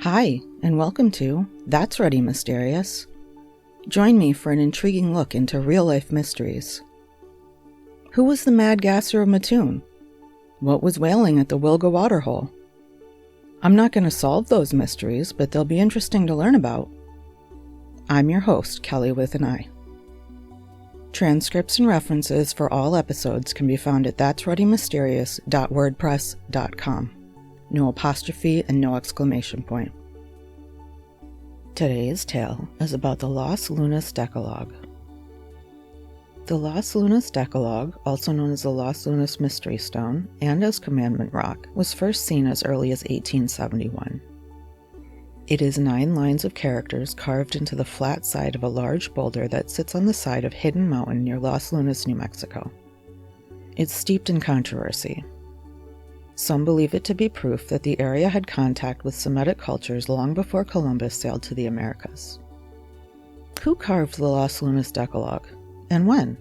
Hi, and welcome to That's Ready Mysterious. Join me for an intriguing look into real-life mysteries. Who was the mad gasser of Mattoon? What was whaling at the Wilga waterhole? I'm not going to solve those mysteries, but they'll be interesting to learn about. I'm your host, Kelly with an I. Transcripts and references for all episodes can be found at that'sreadymysterious.wordpress.com. No apostrophe and no exclamation point. Today's tale is about the Los Lunas Decalogue. The Los Lunas Decalogue, also known as the Los Lunas Mystery Stone and as Commandment Rock, was first seen as early as 1871. It is 9 lines of characters carved into the flat side of a large boulder that sits on the side of Hidden Mountain near Los Lunas, New Mexico. It's steeped in controversy. Some believe it to be proof that the area had contact with Semitic cultures long before Columbus sailed to the Americas. Who carved the Los Lunas Decalogue, and when?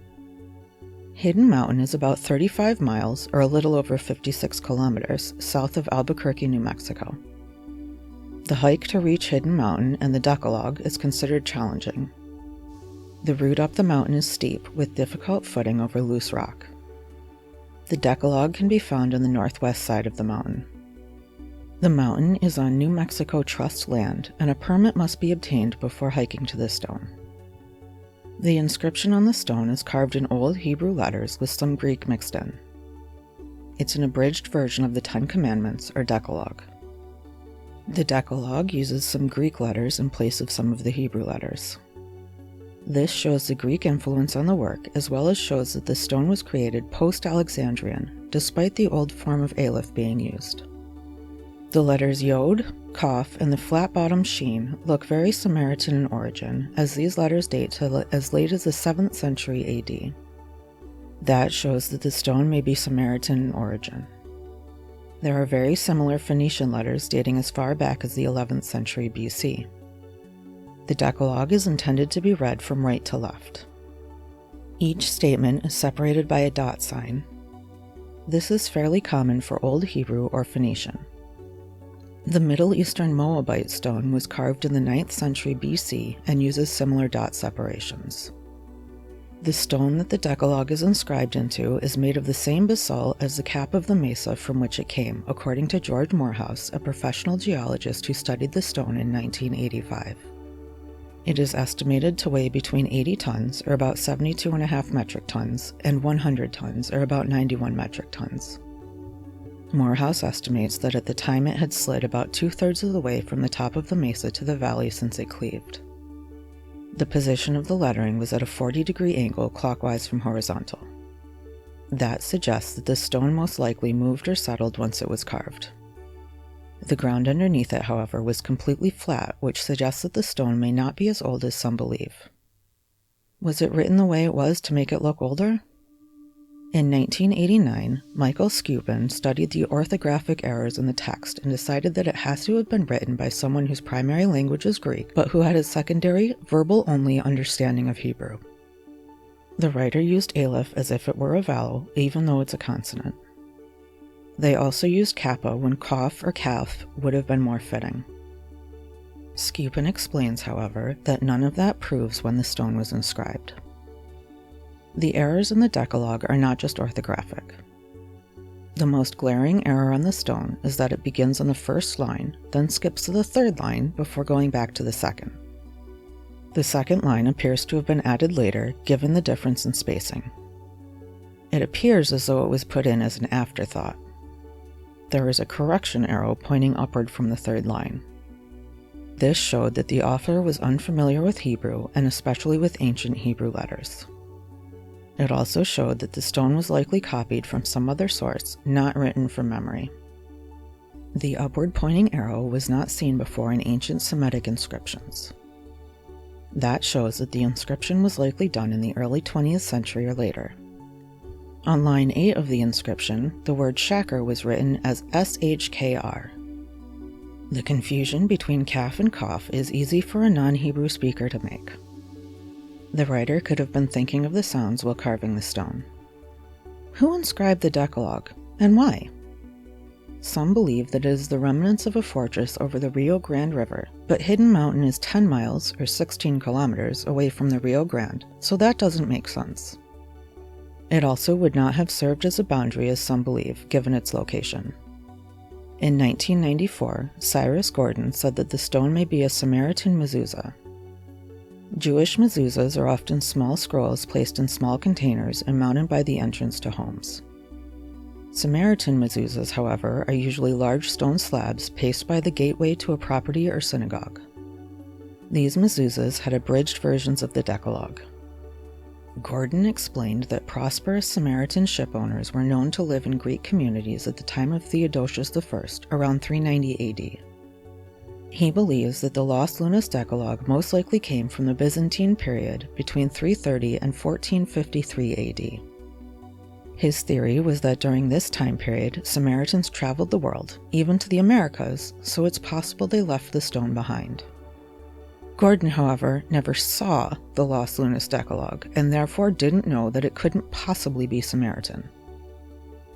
Hidden Mountain is about 35 miles, or a little over 56 kilometers, south of Albuquerque, New Mexico. The hike to reach Hidden Mountain and the Decalogue is considered challenging. The route up the mountain is steep, with difficult footing over loose rock. The Decalogue can be found on the northwest side of the mountain. The mountain is on New Mexico Trust land, and a permit must be obtained before hiking to the stone. The inscription on the stone is carved in Old Hebrew letters with some Greek mixed in. It's an abridged version of the 10 Commandments, or Decalogue. The Decalogue uses some Greek letters in place of some of the Hebrew letters. This shows the Greek influence on the work, as well as shows that the stone was created post-Alexandrian, despite the old form of Aleph being used. The letters Yod, Kaf, and the flat-bottom Sheen look very Samaritan in origin, as these letters date to as late as the 7th century AD. That shows that the stone may be Samaritan in origin. There are very similar Phoenician letters dating as far back as the 11th century BC. The Decalogue is intended to be read from right to left. Each statement is separated by a dot sign. This is fairly common for Old Hebrew or Phoenician. The Middle Eastern Moabite stone was carved in the 9th century BC and uses similar dot separations. The stone that the Decalogue is inscribed into is made of the same basalt as the cap of the mesa from which it came, according to George Morehouse, a professional geologist who studied the stone in 1985. It is estimated to weigh between 80 tons, or about 72.5 metric tons, and 100 tons, or about 91 metric tons. Morehouse estimates that at the time it had slid about 2/3 of the way from the top of the mesa to the valley since it cleaved. The position of the lettering was at a 40-degree angle clockwise from horizontal. That suggests that the stone most likely moved or settled once it was carved. The ground underneath it, however, was completely flat, which suggests that the stone may not be as old as some believe. Was it written the way it was to make it look older? In 1989, Michael Skupin studied the orthographic errors in the text and decided that it has to have been written by someone whose primary language is Greek, but who had a secondary, verbal-only understanding of Hebrew. The writer used Aleph as if it were a vowel, even though it's a consonant. They also used kappa when kaf or kaf would have been more fitting. Skupin explains, however, that none of that proves when the stone was inscribed. The errors in the Decalogue are not just orthographic. The most glaring error on the stone is that it begins on the first line, then skips to the 3rd line before going back to the 2nd. The 2nd line appears to have been added later, given the difference in spacing. It appears as though it was put in as an afterthought. There is a correction arrow pointing upward from the 3rd line. This showed that the author was unfamiliar with Hebrew, and especially with ancient Hebrew letters. It also showed that the stone was likely copied from some other source, not written from memory. The upward pointing arrow was not seen before in ancient Semitic inscriptions. That shows that the inscription was likely done in the early 20th century or later. On line 8 of the inscription, the word shaker was written as SHKR. The confusion between kaf and kaf is easy for a non-Hebrew speaker to make. The writer could have been thinking of the sounds while carving the stone. Who inscribed the Decalogue, and why? some believe that it is the remnants of a fortress over the Rio Grande River, but Hidden Mountain is 10 miles, or 16 kilometers, away from the Rio Grande, so that doesn't make sense. It also would not have served as a boundary as some believe, given its location. In 1994, Cyrus Gordon said that the stone may be a Samaritan mezuzah. Jewish mezuzahs are often small scrolls placed in small containers and mounted by the entrance to homes. Samaritan mezuzahs, however, are usually large stone slabs placed by the gateway to a property or synagogue. These mezuzahs had abridged versions of the Decalogue. Gordon explained that prosperous Samaritan ship owners were known to live in Greek communities at the time of Theodosius I, around 390 AD. He believes that the Los Lunas Decalogue most likely came from the Byzantine period between 330 and 1453 AD. His theory was that during this time period, Samaritans traveled the world, even to the Americas, so it's possible they left the stone behind. Gordon, however, never saw the Los Lunas Decalogue, and therefore didn't know that it couldn't possibly be Samaritan.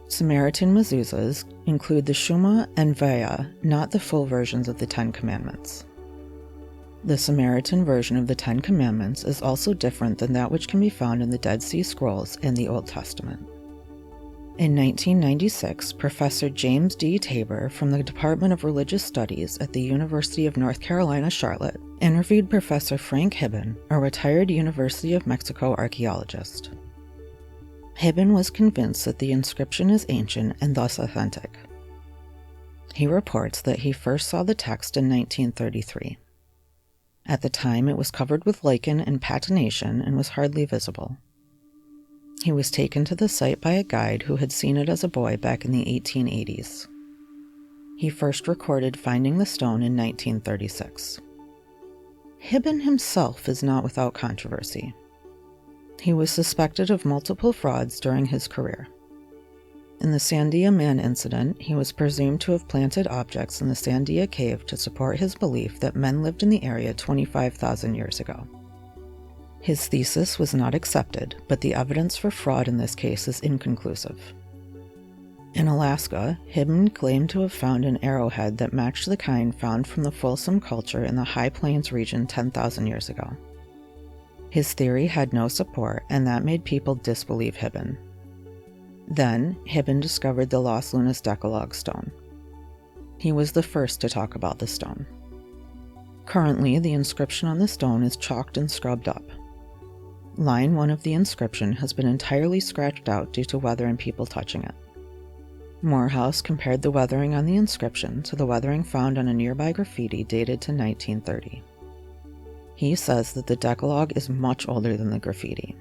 Samaritan mezuzahs include the Shema and Vaya, not the full versions of the Ten Commandments. The Samaritan version of the Ten Commandments is also different than that which can be found in the Dead Sea Scrolls and the Old Testament. In 1996, Professor James D. Tabor from the Department of Religious Studies at the University of North Carolina, Charlotte, interviewed Professor Frank Hibben, a retired University of Mexico archaeologist. Hibben was convinced that the inscription is ancient and thus authentic. He reports that he first saw the text in 1933. At the time, it was covered with lichen and patination and was hardly visible. He was taken to the site by a guide who had seen it as a boy back in the 1880s. He first recorded finding the stone in 1936. Hibben himself is not without controversy. He was suspected of multiple frauds during his career. In the Sandia Man incident, he was presumed to have planted objects in the Sandia cave to support his belief that men lived in the area 25,000 years ago. His thesis was not accepted, but the evidence for fraud in this case is inconclusive. In Alaska, Hibben claimed to have found an arrowhead that matched the kind found from the Folsom culture in the High Plains region 10,000 years ago. His theory had no support, and that made people disbelieve Hibben. Then, Hibben discovered the Los Lunas Decalogue stone. He was the first to talk about the stone. Currently, the inscription on the stone is chalked and scrubbed up. Line 1 of the inscription has been entirely scratched out due to weather and people touching it. Morehouse compared the weathering on the inscription to the weathering found on a nearby graffiti dated to 1930. He says that the Decalogue is much older than the graffiti.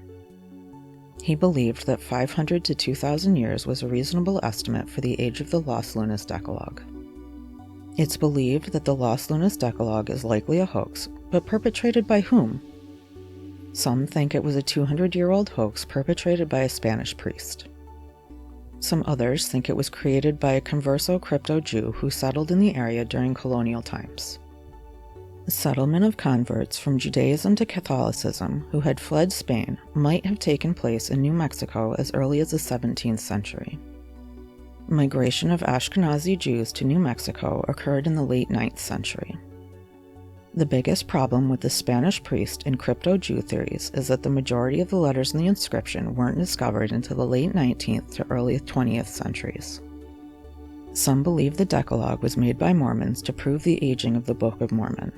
He believed that 500 to 2,000 years was a reasonable estimate for the age of the Los Lunas Decalogue. It's believed that the Los Lunas Decalogue is likely a hoax, but perpetrated by whom? Some think it was a 200-year-old hoax perpetrated by a Spanish priest. Some others think it was created by a converso crypto Jew who settled in the area during colonial times. The settlement of converts from Judaism to Catholicism who had fled Spain might have taken place in New Mexico as early as the 17th century. Migration of Ashkenazi Jews to New Mexico occurred in the late 9th century. The biggest problem with the Spanish priest and crypto Jew theories is that the majority of the letters in the inscription weren't discovered until the late 19th to early 20th centuries. Some believe the Decalogue was made by Mormons to prove the aging of the Book of Mormon.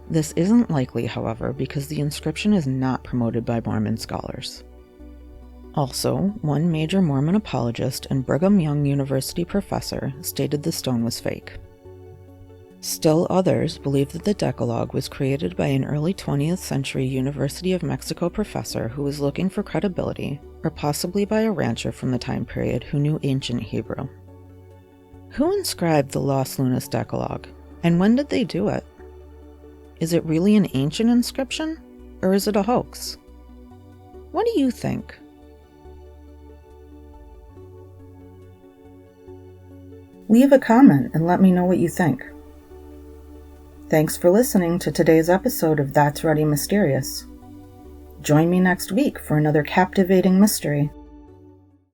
This isn't likely, however, because the inscription is not promoted by Mormon scholars. Also, one major Mormon apologist and Brigham Young University professor stated the stone was fake. Still others believe that the Decalogue was created by an early 20th century University of Mexico professor who was looking for credibility, or possibly by a rancher from the time period who knew ancient Hebrew. Who inscribed the Los Lunas Decalogue, and when did they do it? Is it really an ancient inscription, or is it a hoax? What do you think? Leave a comment and let me know what you think. Thanks for listening to today's episode of That's Ready Mysterious. Join me next week for another captivating mystery.